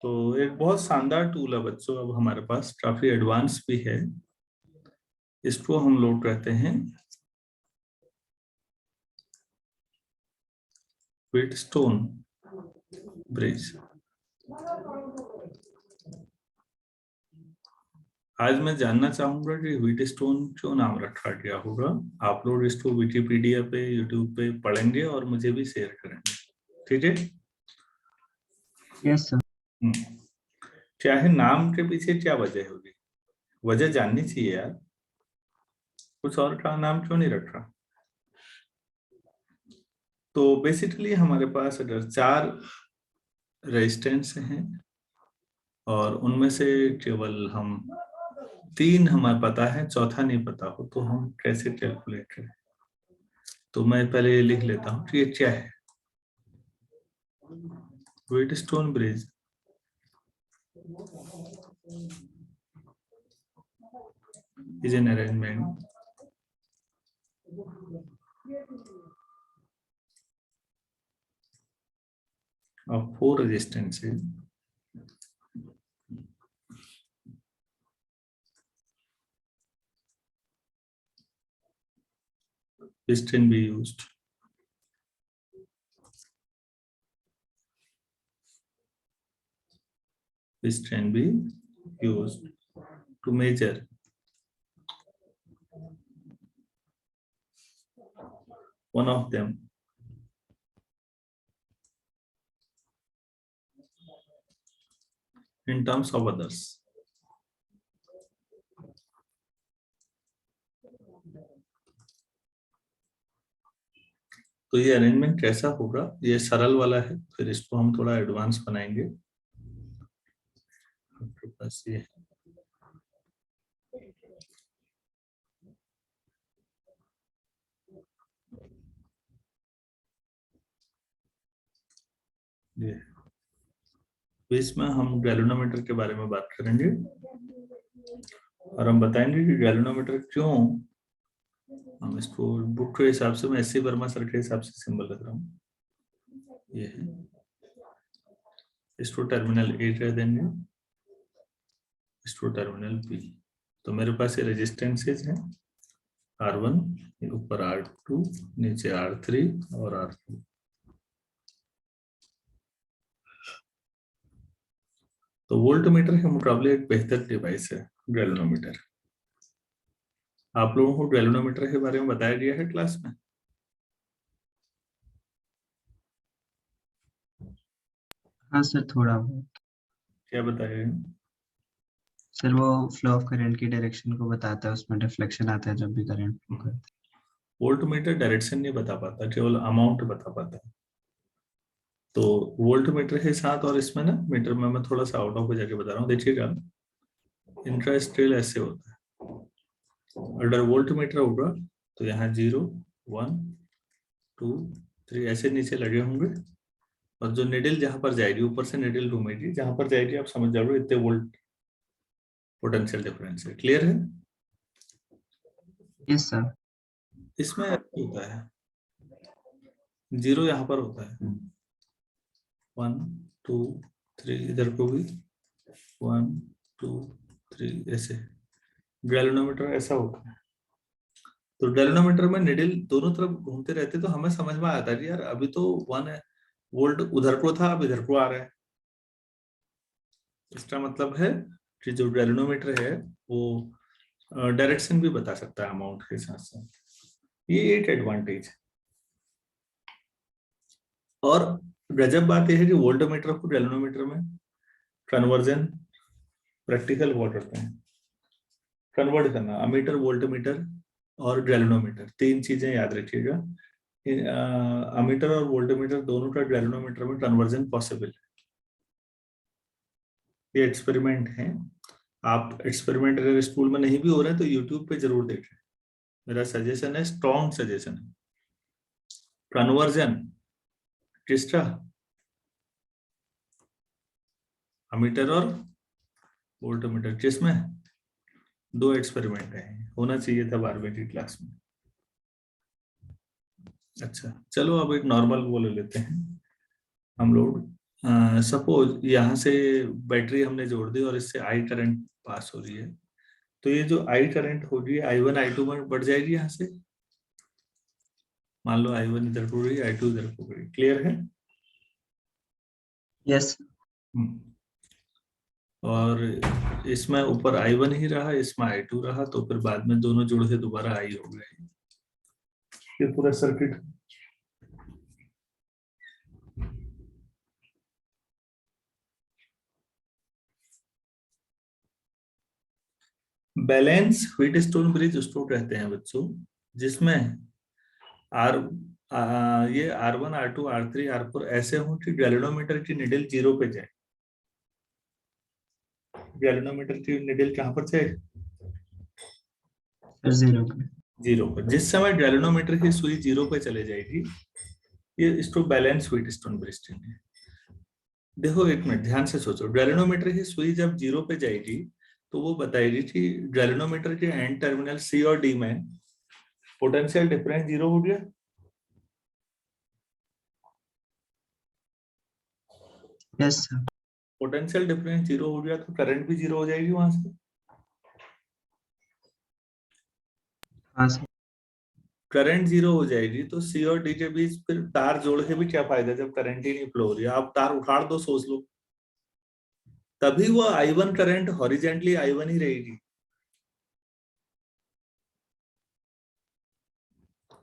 तो एक बहुत शानदार टूल है बच्चों, अब हमारे पास काफी एडवांस भी है। इसको हम लोग कहते हैं व्हीटस्टोन ब्रिज। आज मैं जानना चाहूंगा कि व्हीटस्टोन क्यों नाम रखा गया होगा। आप लोग इसको विकिपीडिया पे, यूट्यूब पे पढ़ेंगे और मुझे भी शेयर करेंगे, ठीक है? Yes sir. क्या है नाम के पीछे, क्या वजह होगी? वजह जाननी चाहिए यार, कुछ और का नाम क्यों नहीं रखा? तो बेसिकली हमारे पास अगर 4 रेजिस्टेंस हैं और उनमें से केवल हम 3 हमें पता है, चौथा नहीं पता हो, तो हम कैसे कैलकुलेट करें? तो मैं पहले ये लिख लेता हूँ कि ये क्या है। Wheatstone bridge is an arrangement of 4 resistances which can be used to measure one of them in terms of others. तो ये अरेंजमेंट कैसा होगा? ये सरल वाला है, फिर इसको हम थोड़ा एडवांस बनाएंगे। आपके पास ये तो इसमें हम गैल्वेनोमीटर के बारे में बात करेंगे और हम बताएंगे कि गैल्वेनोमीटर क्यों, हम इसको बुक के हिसाब से, मैं एससी वर्मा सर के हिसाब से सिंबल लग रहा हूँ। ये है, इसको टर्मिनल ए कह देंगे, इसको टर्मिनल बी। तो मेरे पास ये रेजिस्टेंसेज हैं, R1, ऊपर R2, नीचे R3 और R4। तो वोल्टमीटर के मुकाबले एक बेहतर डिवाइस है गैल्वेनोमीटर। आप लोगों को गैल्वेनोमीटर के बारे में बताया गया है क्लास में? हाँ सर, थोड़ा बहुत। क्या बताया है? सर वो फ्लो ऑफ करंट की डायरेक्शन को बताता है, उसमें डिफ्लेक्शन आता है जब भी करंट फ्लो करता है। वोल्टमीटर डायरेक्शन नहीं बता पाता, केवल अमाउंट बता पाता है। तो वोल्टमीटर के साथ और इसमें ना मीटर में मैं थोड़ा सा आउट ऑफ जाके बता रहा हूँ, देखिएगा। इनका स्केल ऐसे होता है। अगर वोल्टमीटर होगा तो यहाँ 0, 1, 2, 3 ऐसे नीचे लगे होंगे, और जो निडल जहां पर जाएगी, ऊपर से निडल घूमेगी, जहां पर जाएगी आप समझ जाओगे इतने वोल्ट पोटेंशियल डिफरेंस है। क्लियर है? Yes sir. इसमें होता है 0 यहाँ पर होता है, 1, 2, 3, इधर को भी 1, 2, 3 ऐसे। गैल्वेनोमीटर ऐसा होता है। तो गैल्वेनोमीटर में निडल दोनों तरफ घूमते रहते, तो हमें समझ में आता है कि यार अभी तो 1 वोल्ट उधर को था, अब इधर को आ रहा है। इसका मतलब है कि जो गैल्वेनोमीटर है वो डायरेक्शन भी बता सकता है अमाउंट के साथ साथ। ये एक एडवांटेज है। और गजब बात यह है कि वोल्टमीटर को गैल्वेनोमीटर में कन्वर्जन प्रैक्टिकल वर्ड करते हैं, कन्वर्ट करना। अमीटर, वोल्टमीटर और गैल्वेनोमीटर, 3 चीजें याद रखिएगा। अमीटर और वोल्टमीटर दोनों का गैल्वेनोमीटर में कन्वर्जन पॉसिबल है। ये एक्सपेरिमेंट है। आप एक्सपेरिमेंट अगर स्कूल में नहीं भी हो रहे हैं तो यूट्यूब पे जरूर देखें। मेरा सजेशन है, स्ट्रॉन्ग सजेशन है। कन्वर्जन किसका? अमीटर और वोल्टमीटर। किसमें? 2 एक्सपेरिमेंट है, होना चाहिए था 12वीं की क्लास में। अच्छा चलो, अब एक नॉर्मल वो ले लेते हैं हम लोग। सपोज यहाँ से बैटरी हमने जोड़ दी और इससे आई करंट पास हो रही है, तो ये जो आई करंट हो रही है I1 I2 में बढ़ जाएगी यहाँ से। मान लो I1 इधर को गई, I2 इधर को गई, क्लियर है? यस और इसमें ऊपर I1 ही रहा, इसमें I2 रहा, तो फिर बाद में दोनों जुड़ के दोबारा I हो गए। ये पूरा सर्किट बैलेंस व्हीटस्टोन ब्रिज उसको कहते हैं बच्चों, जिसमें आर ये R1 R2 R3 R4 ऐसे हों कि गैल्वेनोमीटर की निडल 0 पे जाए। गैल्वेनोमीटर की निडल कहाँ पर जाए? सर 0 पे। 0 पर। जिस समय गैल्वेनोमीटर की सुई 0 पे चले जाएगी, ये इसको बैलेंस व्हीटस्टोन ब्रिज है। देखो एक मिनट ध्यान से सोचो, गैल्वेनोमीटर की सुई जब 0 पे जाएगी तो वो बताएगी कि गैल्वेनोमीटर के एंड टर्मिनल सी और डी में पोटेंशियल डिफरेंस 0 हो गया। Yes sir. पोटेंशियल डिफरेंस 0 हो गया तो करंट भी 0 हो जाएगी वहां से। हाँ सर। करंट 0 हो जाएगी तो सी और डी के बीच फिर तार जोड़ के भी क्या फायदा जब करंट ही नहीं फ्लो हो रही है। आप तार उखाड़ दो, सोच लो, तभी वो I1 करंट हॉरिजेंटली I1 ही रहेगी,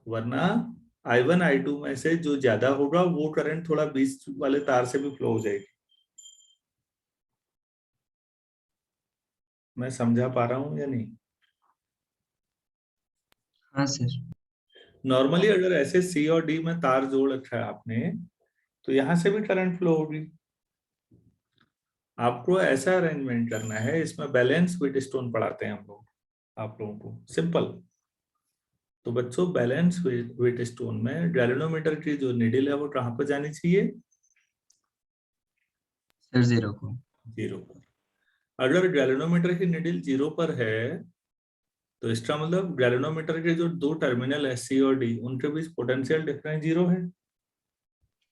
वरना I1 I2 में से जो ज्यादा होगा वो करंट थोड़ा बीच वाले तार से भी फ्लो हो जाएगी। मैं समझा पा रहा हूं या नहीं? हाँ सर। नॉर्मली अगर ऐसे सी और डी में तार जोड़ रखा है आपने, तो यहां से भी करंट फ्लो होगी। आपको ऐसा अरेंजमेंट करना है, इसमें बैलेंस व्हीटस्टोन पढ़ाते हैं हम लोग आप लोगों को, सिंपल। तो बच्चों बैलेंस व्हीटस्टोन में गैल्वेनोमीटर की जो निडल है वो कहाँ पर जानी चाहिए? सर 0 को। 0 पर। अगर गैल्वेनोमीटर की निडल 0 पर है तो इसका मतलब गैल्वेनोमीटर के जो दो टर्मिनल है सी और डी, उनके बीच पोटेंशियल डिफरेंस 0 है।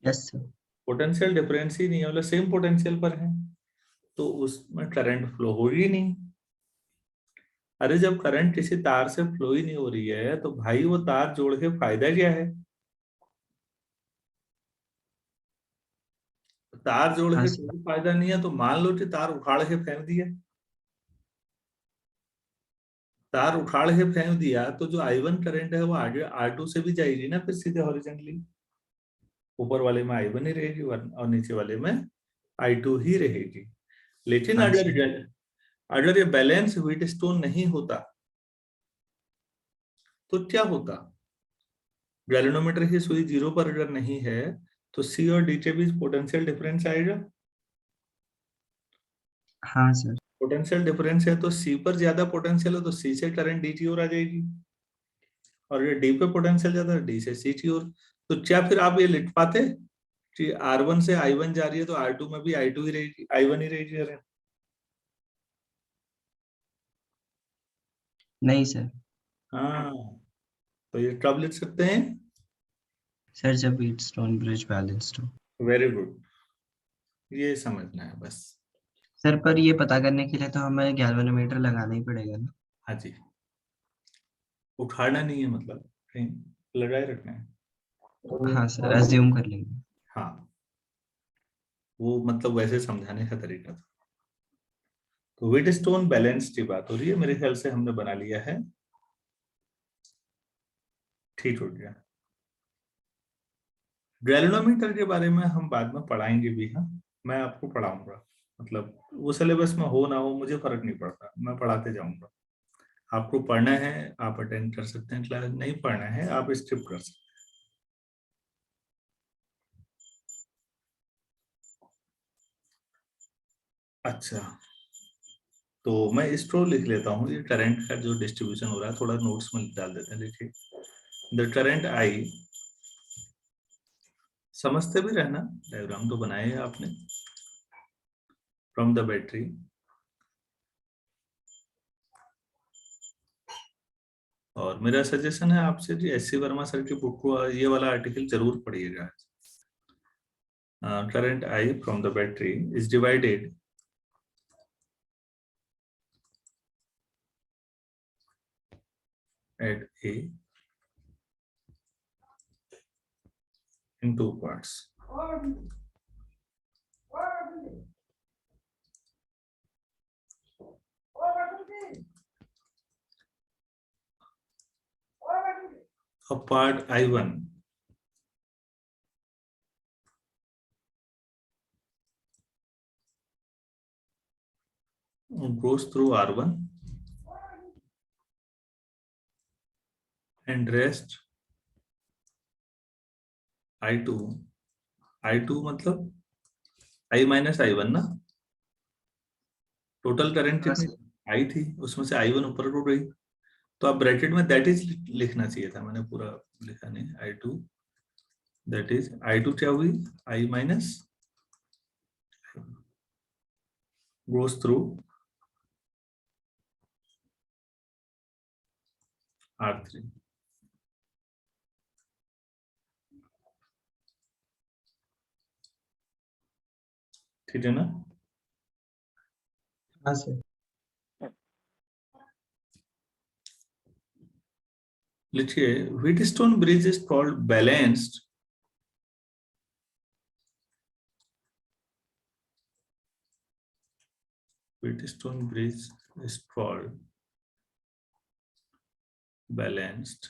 Yes sir. पोटेंशियल डिफरेंस ही नहीं है, मतलब सेम पोटेंशियल पर है, तो उसमें करंट फ्लो हो ही नहीं। अरे जब करंट किसी तार से फ्लो ही नहीं हो रही है तो भाई वो तार जोड़ के फायदा क्या है? तार जोड़ हाँ के सर। कोई फायदा नहीं है, तो मान लो कि तार उखाड़ के फेंक दिया। तार उखाड़ के फेंक दिया तो जो I1 करंट है वो आगे R2 से भी जाएगी ना, फिर सीधे हॉरिजॉन्टली। ऊपर वाले में I1 ही रहेगी और नीचे वाले में I2 ही रहेगी। लेकिन हाँ अगर सर। अगर ये बैलेंस व्हीटस्टोन नहीं होता तो क्या होता? गैल्वेनोमीटर की सुई 0 पर अगर नहीं है तो सी और डी के बीच पोटेंशियल डिफरेंस आएगा। हाँ सर। पोटेंशियल डिफरेंस है तो सी पर ज्यादा पोटेंशियल है तो सी से करंट डी की ओर आ जाएगी, और ये डी पे पोटेंशियल ज्यादा है डी से सी की ओर। तो क्या फिर आप ये लिख पाते कि R1 से I1 जा रही है तो R2 में भी I2 ही रहेगी, I1 ही रहेगी? अरे नहीं सर। हाँ, तो ये कब लिख सकते हैं? सर जब व्हीटस्टोन ब्रिज बैलेंस्ड हो। वेरी गुड, ये समझना है बस। सर पर ये पता करने के लिए तो हमें गैल्वेनोमीटर लगाना ही पड़ेगा ना? हाँ जी, उखाड़ना नहीं है, मतलब कहीं लगाए रखना है। हाँ सर, अज्यूम कर लेंगे। हाँ, वो मतलब वैसे समझाने का तरीका था। तो व्हीटस्टोन बैलेंस की बात हो रही है, मेरे ख्याल से हमने बना लिया है, ठीक हो गया। गैल्वेनोमीटर के बारे में हम बाद में पढ़ाएंगे भी, हाँ, मैं आपको पढ़ाऊंगा, मतलब वो सिलेबस में हो ना हो मुझे फर्क नहीं पड़ता, मैं पढ़ाते जाऊंगा। आपको पढ़ना है आप अटेंड कर सकते हैं क्लास, नहीं पढ़ना है आप स्किप कर सकते हैं। अच्छा, तो मैं इसको लिख लेता हूँ, ये करंट का जो डिस्ट्रीब्यूशन हो रहा है थोड़ा नोट्स में डाल देते हैं। देखिए, द करंट आई, समझते भी रहना, डायग्राम तो बनाए है आपने, फ्रॉम द बैटरी और मेरा सजेशन है आपसे कि एस सी वर्मा सर की बुक को ये वाला आर्टिकल जरूर पढ़िएगा। current I from the battery is divided at A in 2 parts. A part I1 goes through R1 and rest I2 मतलब I minus I1 ना, टोटल करंट हाँ कितनी सर, आई थी, उसमें से I1 ऊपर उड़ गई, तो आप ब्रैकेट में दैट इज लिखना चाहिए था, मैंने पूरा लिखा नहीं, I2 दैट इज I2 क्या हुई, I minus goes through R3. ठीक है ना? हाँ सर, लिखिए, Wheatstone bridge is called balanced Wheatstone bridge is called balanced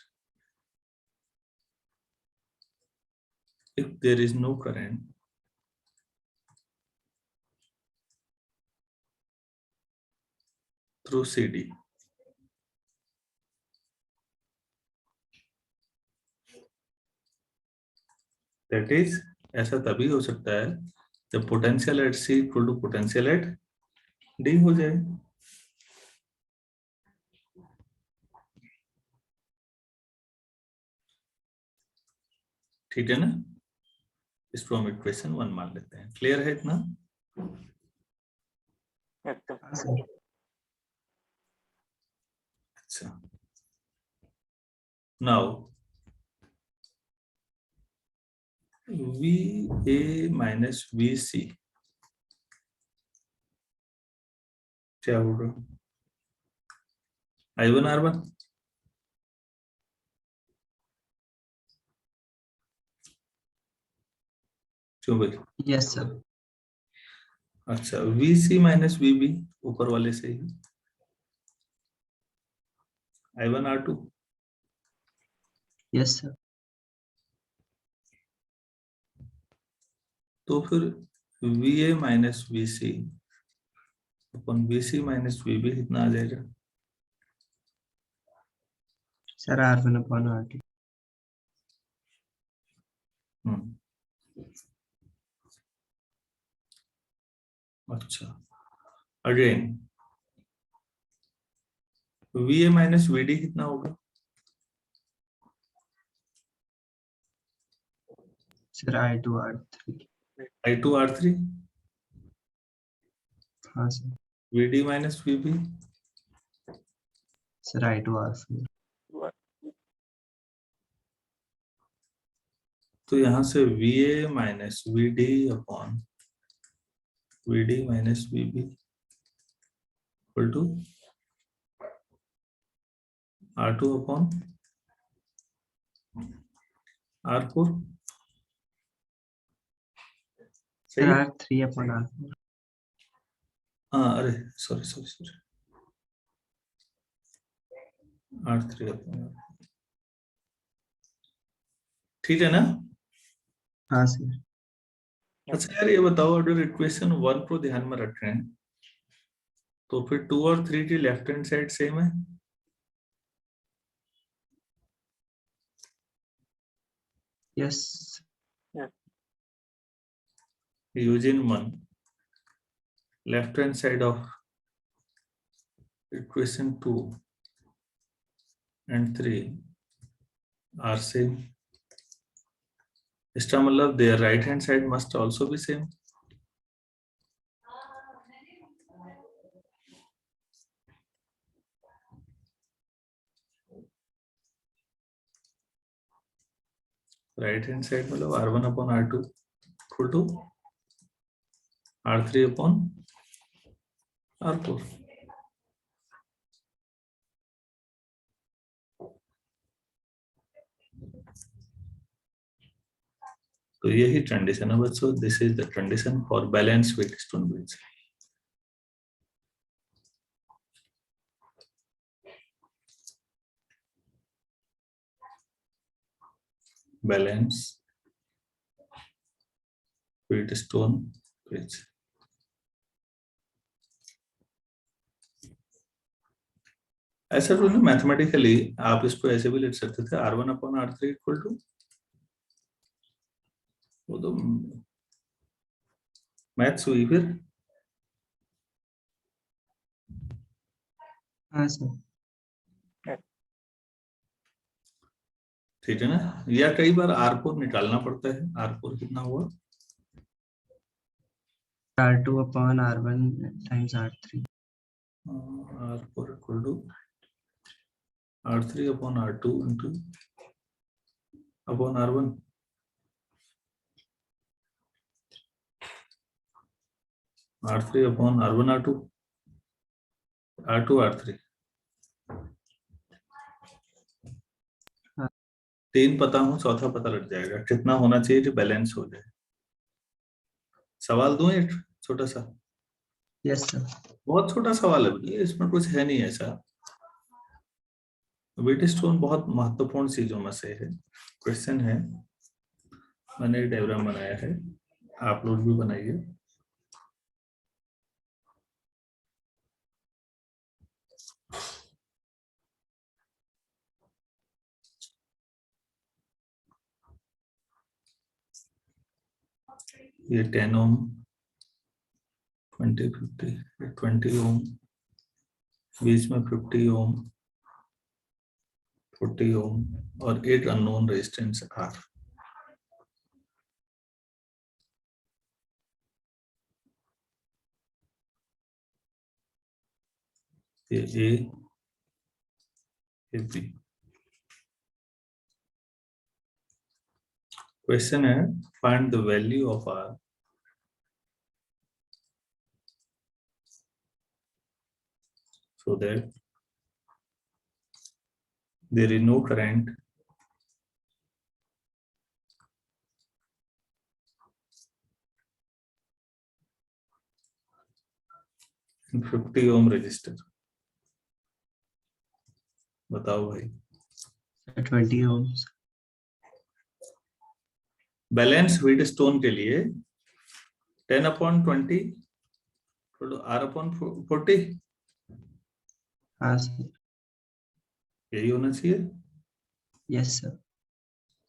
if there is no current through CD. That is, ऐसा तभी हो सकता है जब potential at C equal to potential at D हो जाए. ठीक है ना? इसको हम इक्वेशन 1 मान लेते हैं. क्लियर है इतना? हाँ सर, अच्छा, नाउ VA माइनस VC क्या होगा, I1 R1 क्यों भाई? यस सर, अच्छा, VC माइनस VB ऊपर वाले से ही I1 R2, यस सर, तो फिर VA माइनस VC अपन VC माइनस VB कितना आ जाएगा? Sir R1/R2। अच्छा, अगेन VA माइनस VD कितना होगा? Sir I2/R3। I2 R3, हाँ sir, VD minus VB, sir I2/R4। तो यहां से VA minus VD upon VD minus VB equal to R2 upon R4. Sir सही? R3/R4। हाँ, अरे sorry sorry sorry, R3 upon, ठीक है ना? हाँ सर, अच्छा यार, ये बताओ, अगर इक्वेशन 1 को ध्यान में रखें तो फिर 2 और 3 की लेफ्ट हैंड साइड सेम है. Yes, Using 1, left hand side of equation 2 and 3 are same. इसका मतलब their right hand side must also be same. Right hand side मतलब R1 upon R2 equal to R3 upon R4। तो यही condition है बच्चों, this is the condition for balance Wheatstone bridge. Balance Wheatstone bridge. ऐसा तो नहीं, mathematically आप इसको ऐसे भी लिख सकते थे, R1 upon R3 equal to, वो तो मैथ्स हुई फिर। हाँ सर। ठीक है ना, या कई बार R4 निकालना पड़ता है। R4 कितना हुआ, R2 upon R1 times R3। R4 equal to R3 upon R2 into upon R1। R3 अपॉन R1 R2 R2 R3। हाँ। 3 पता हूँ, चौथा पता लग जाएगा कितना होना चाहिए जो बैलेंस हो जाए। सवाल दूं एक छोटा सा, यस सर। बहुत छोटा सवाल है भैया, इसमें कुछ है नहीं ऐसा। व्हीटस्टोन बहुत महत्वपूर्ण चीजों में से है। क्वेश्चन है, मैंने एक डायग्राम बनाया है, आप लोग भी बनाइए। ये 10 ओम, 20 50, 20 ओम, बीच में 50 ओम, 40 ओम और एक अननोन रेजिस्टेंस R। ये A, ये B। क्वेश्चन है, find the value of R so that there is no current in 50 ohm resistor. बताओ भाई। 20 ohms। बैलेंस व्हीटस्टोन के लिए 10 अपॉन 20 R अपॉन 40 हाँ सर। यही होना चाहिए। Yes sir.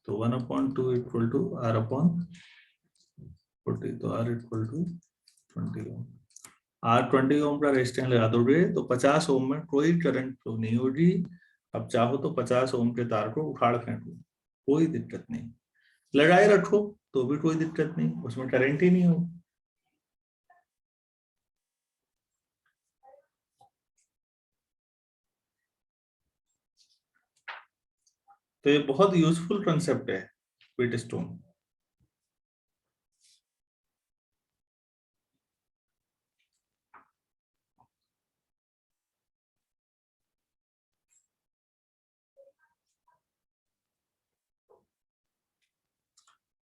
तो 1 upon 2 equal to R upon 40, तो R equal to 20 ohm. R 20 ohm का रेजिस्टेंस लगा दोगे तो 50 ओम में कोई करंट फ्लो नहीं होगी। अब चाहो तो 50 ओम के तार को उखाड़ फेंको, कोई दिक्कत नहीं। लगाए रखो तो भी कोई दिक्कत नहीं, उसमें करंट ही नहीं हो। तो ये बहुत यूजफुल कंसेप्ट है व्हीटस्टोन।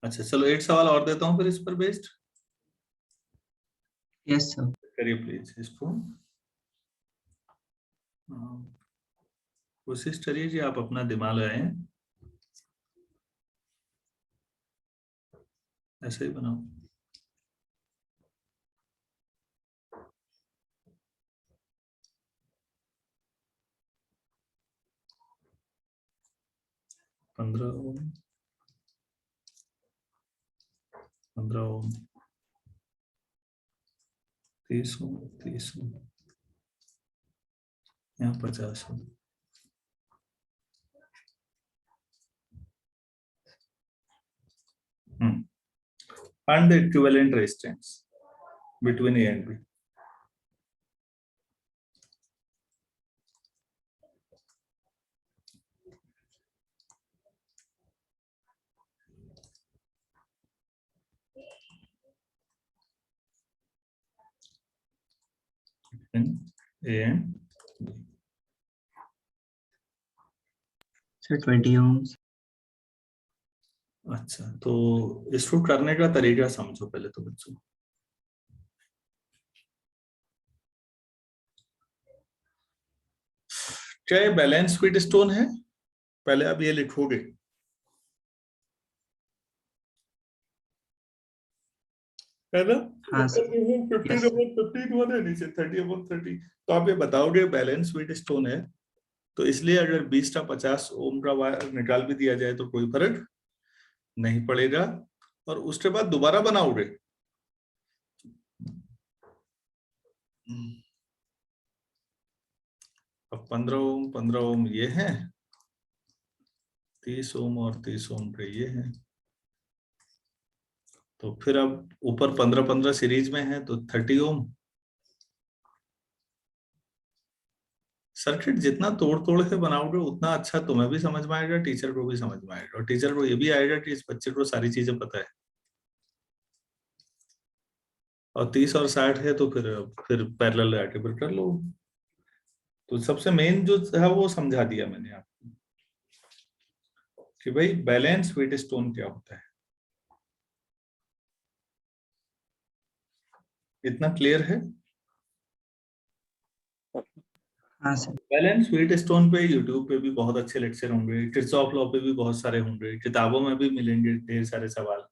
अच्छा चलो एक सवाल और देता हूं फिर इस पर बेस्ड। Yes sir. करिए प्लीज इसको। कोशिश करिए कि आप अपना दिमाग लगाएं, ऐसे ही बनाओ। पंद्रह ओम, 15 ओम, 30 ओम, 30 ओम, यहाँ 50 ओम। Find the equivalent resistance between A and B. A and B. Sir 20 ohms. अच्छा, तो इसको करने का तरीका समझो पहले तो बच्चों। क्या ये बैलेंस व्हीट स्टोन है? पहले आप ये लिखोगे, है ना? हाँ सर. 15 है, नीचे 30/30, तो आप ये बताओगे बैलेंस व्हीट स्टोन है, तो इसलिए अगर 20 का 50 ओम का वायर निकाल भी दिया जाए तो कोई फर्क नहीं पड़ेगा, और उसके बाद दोबारा बनाओगे। अब 15 ओम ये है, 30 ओम और 30 ओम पे ये है, तो फिर अब ऊपर 15-15 सीरीज में है तो 30 ओम। सर्किट जितना तोड़ तोड़ के बनाओगे उतना अच्छा तुम्हें भी समझ में आएगा, टीचर को भी समझ में आएगा, और टीचर को ये भी आएगा कि इस बच्चे को सारी चीजें पता है। और 30 और 60 है तो फिर पैरेलल आके फिर कर लो। तो सबसे मेन जो है वो समझा दिया मैंने आपको कि भाई बैलेंस व्हीट स्टोन क्या होता है। इतना क्लियर है? हाँ सर. बैलेंस व्हीट स्टोन पे यूट्यूब पे भी बहुत अच्छे लेक्चर होंगे, किर्चॉफ लॉ पे भी बहुत सारे होंगे, किताबों में भी मिलेंगे ढेर सारे सवाल।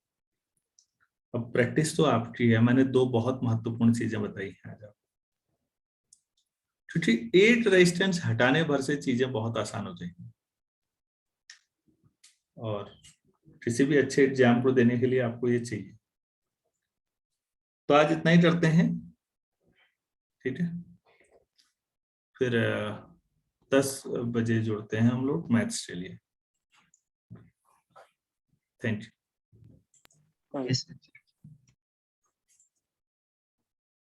अब प्रैक्टिस तो आपकी है, मैंने दो बहुत महत्वपूर्ण चीजें बताई हैं आज आपको, क्योंकि एक रेजिस्टेंस हटाने भर से चीजें बहुत आसान हो जाएंगी, और किसी भी अच्छे एग्जाम को देने के लिए आपको ये चाहिए। तो आज इतना ही करते हैं, ठीक है? फिर 10 बजे जुड़ते हैं हम लोग मैथ्स के लिए। Thank you. Yes, sir.